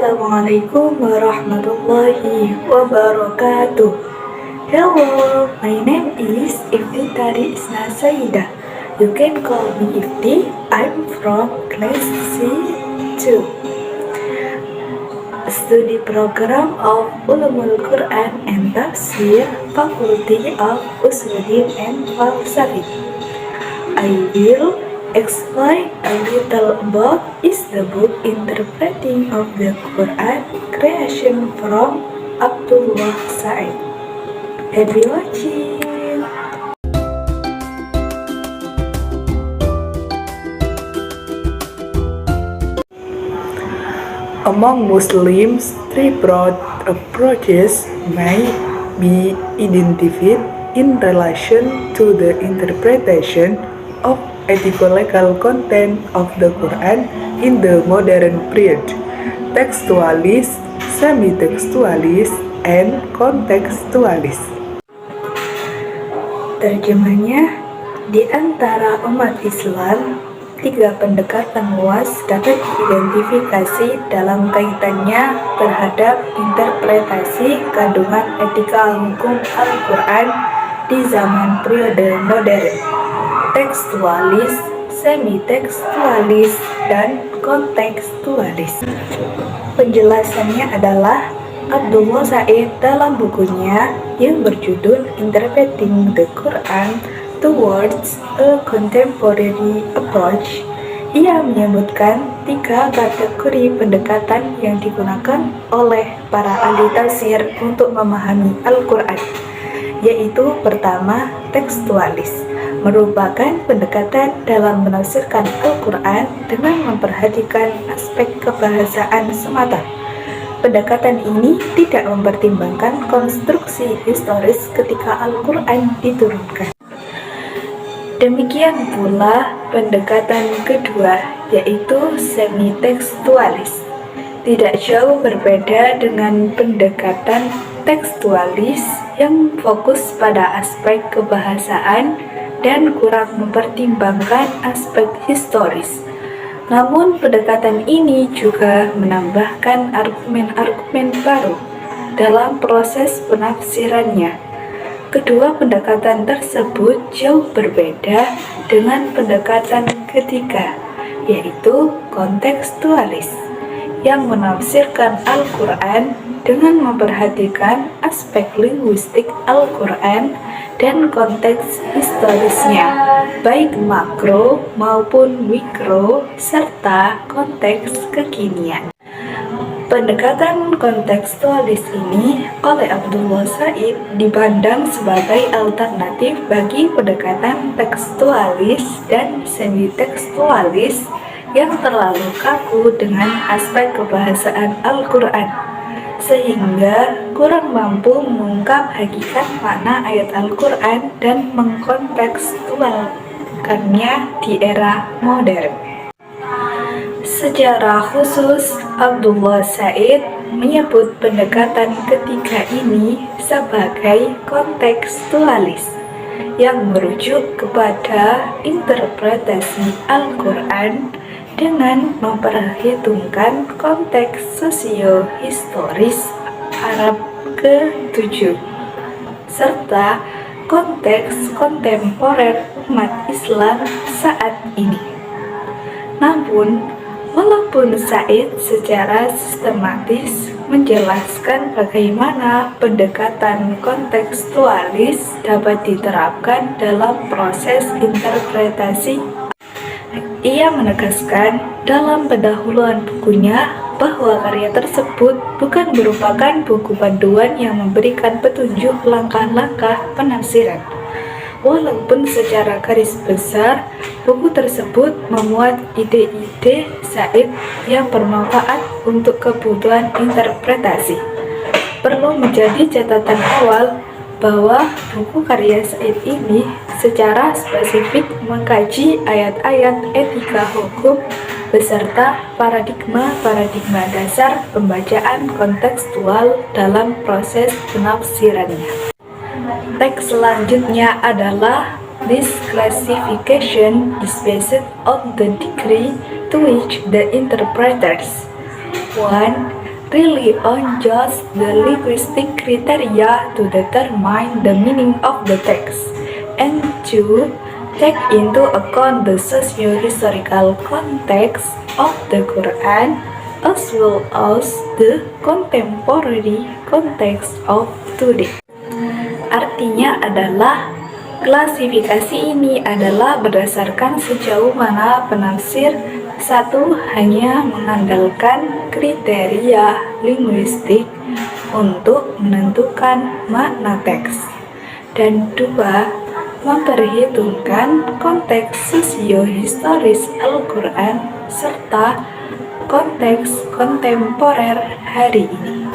Assalamualaikum warahmatullahi wabarakatuh. Hello, my name is Ifti Tari Isna Saida. You can call me Ifti. I'm from class C2. Study program of Ulumul Quran and Tafsir, Faculty of Usuluddin and Falsafah. I will explain a little about is the book Interpreting of the Quran, creation from Abdullah Sa'id. Happy watching! Among Muslims, three broad approaches may be identified in relation to the interpretation of ethico-legal content of the Quran in the modern period: textualist, semi-textualist, and contextualist. Terjemahnya, di antara umat Islam, tiga pendekatan luas dapat diidentifikasi dalam kaitannya terhadap interpretasi kandungan etika hukum Al-Quran di zaman periode modern: tekstualis, semi-tekstualis, dan kontekstualis. Penjelasannya adalah Abdullah Sa'id dalam bukunya yang berjudul Interpreting the Quran Towards a Contemporary Approach. Ia menyebutkan tiga kategori pendekatan yang digunakan oleh para ahli tafsir untuk memahami Al-Quran, yaitu pertama, tekstualis, merupakan pendekatan dalam menafsirkan Al-Quran dengan memperhatikan aspek kebahasaan semata. Pendekatan ini tidak mempertimbangkan konstruksi historis ketika Al-Quran diturunkan. Demikian pula pendekatan kedua, yaitu semi-tekstualis. Tidak jauh berbeda dengan pendekatan tekstualis yang fokus pada aspek kebahasaan dan kurang mempertimbangkan aspek historis. Namun pendekatan ini juga menambahkan argumen-argumen baru dalam proses penafsirannya. Kedua pendekatan tersebut jauh berbeda dengan pendekatan ketiga, yaitu kontekstualis, yang menafsirkan Al-Quran dengan memperhatikan aspek linguistik Al-Quran dan konteks historisnya, baik makro maupun mikro, serta konteks kekinian. Pendekatan kontekstualis ini oleh Abdullah Sa'id dipandang sebagai alternatif bagi pendekatan tekstualis dan semi-tekstualis yang terlalu kaku dengan aspek kebahasaan Al-Quran, sehingga kurang mampu mengungkap hakikat makna ayat Al-Quran dan mengkontekstualkannya di era modern. Secara khusus, Abdullah Sa'id menyebut pendekatan ketiga ini sebagai kontekstualis, yang merujuk kepada interpretasi Al-Quran dengan memperhitungkan konteks sosio-historis Arab ke-7 serta konteks kontemporer umat Islam saat ini. Namun, walaupun Sa'id secara sistematis menjelaskan bagaimana pendekatan kontekstualis dapat diterapkan dalam proses interpretasi, ia menegaskan dalam pendahuluan bukunya bahwa karya tersebut bukan merupakan buku panduan yang memberikan petunjuk langkah-langkah penafsiran. Walaupun secara garis besar, buku tersebut memuat ide-ide Sa'id yang bermanfaat untuk kebutuhan interpretasi. Perlu menjadi catatan awal bahwa buku karya Sa'id ini secara spesifik mengkaji ayat-ayat etika hukum beserta paradigma-paradigma dasar pembacaan kontekstual dalam proses penafsirannya. Teks selanjutnya adalah this classification is based on the degree to which the interpreters 1. rely on just the linguistic criteria to determine the meaning of the text, and to take into account the socio-historical context of the Quran as well as the contemporary context of today. Artinya adalah klasifikasi ini adalah berdasarkan sejauh mana penafsir satu hanya mengandalkan kriteria linguistik untuk menentukan makna teks, dan dua, memperhitungkan konteks sosio-historis Al-Quran serta konteks kontemporer hari ini.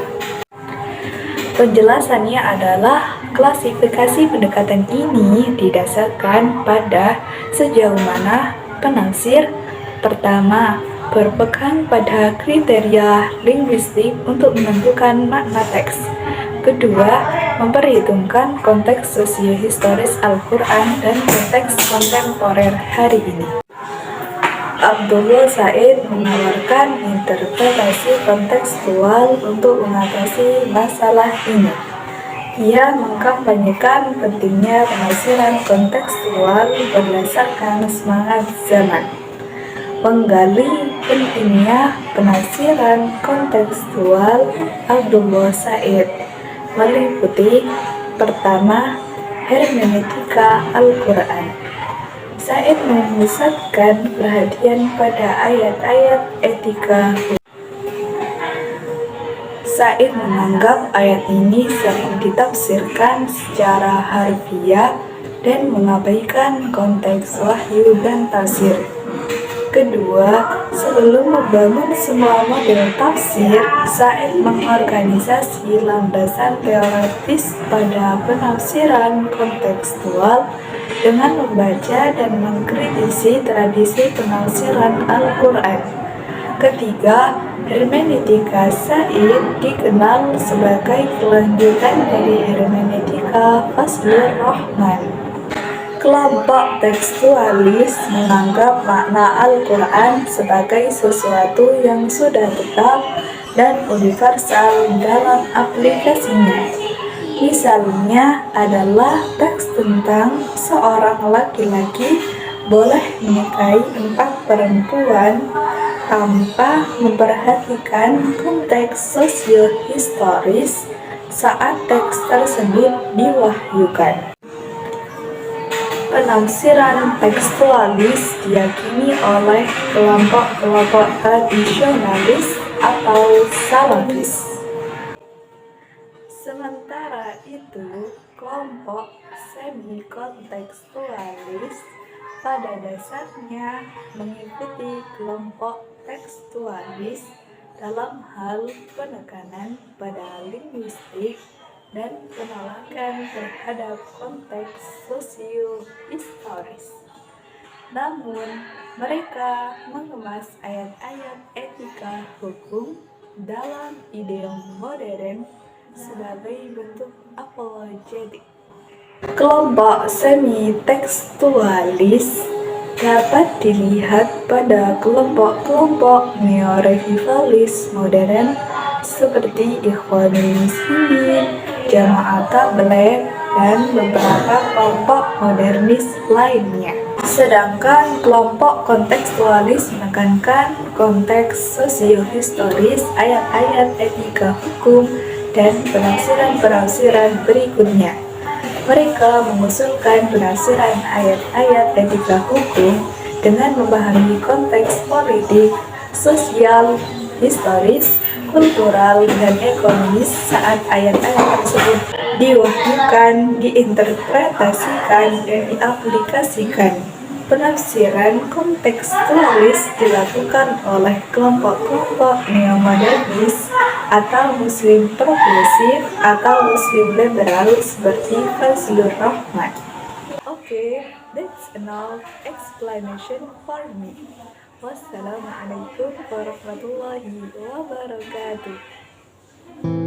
Penjelasannya adalah klasifikasi pendekatan ini didasarkan pada sejauh mana penafsir pertama berpegang pada kriteria linguistik untuk menentukan makna teks. Kedua, memperhitungkan konteks sosio-historis Al-Quran dan konteks kontemporer hari ini. Abdullah Said menawarkan interpretasi kontekstual untuk mengatasi masalah ini. Ia mengkampanyekan pentingnya penafsiran kontekstual berdasarkan semangat zaman. Menggali pentingnya penafsiran kontekstual Abdullah Said meliputi pertama, hermeneutika Al-Quran. Said memusatkan perhatian pada ayat-ayat etika. Said menganggap ayat ini sering ditafsirkan secara harfiah dan mengabaikan konteks wahyu dan tafsir. Kedua, sebelum membangun semua model tafsir, Said mengorganisasi landasan teoritis pada penafsiran kontekstual dengan membaca dan mengkritisi tradisi penafsiran Al-Quran. Ketiga, hermeneutika Said dikenal sebagai kelanjutan dari hermeneutika Fazlur Rahman. Kelompok tekstualis menganggap makna Al-Quran sebagai sesuatu yang sudah tetap dan universal dalam aplikasinya. Misalnya adalah teks tentang seorang laki-laki boleh menikahi 4 perempuan tanpa memperhatikan konteks sosio-historis saat teks tersebut diwahyukan. Penafsiran tekstualis diyakini oleh kelompok-kelompok tradisionalis atau salafis. Sementara itu, kelompok semi-kontekstualis pada dasarnya mengikuti kelompok tekstualis dalam hal penekanan pada linguistik dan penolakan terhadap konteks sosio-historis. Namun, mereka mengemas ayat-ayat etika hukum dalam idiom modern sebagai bentuk apologetik. Kelompok semi-tekstualis dapat dilihat pada kelompok-kelompok neo-revivalis modern seperti Ikhwanul Muslimin, Jamaah Tabligh, dan beberapa kelompok modernis lainnya. Sedangkan kelompok kontekstualis menekankan konteks sosio-historis ayat-ayat etika hukum dan penafsiran-penafsiran berikutnya. Mereka mengusulkan penafsiran ayat-ayat etika hukum dengan memahami konteks politik, sosial, historis, kultural, dan ekonomis saat ayat-ayat tersebut diwahyukan, diinterpretasikan, dan diaplikasikan. Penafsiran kontekstualis dilakukan oleh kelompok-kelompok neomodernis atau muslim progresif atau muslim liberal seperti Fazlur Rahman. Okay, that's enough explanation for me. Wassalamualaikum warahmatullahi wabarakatuh.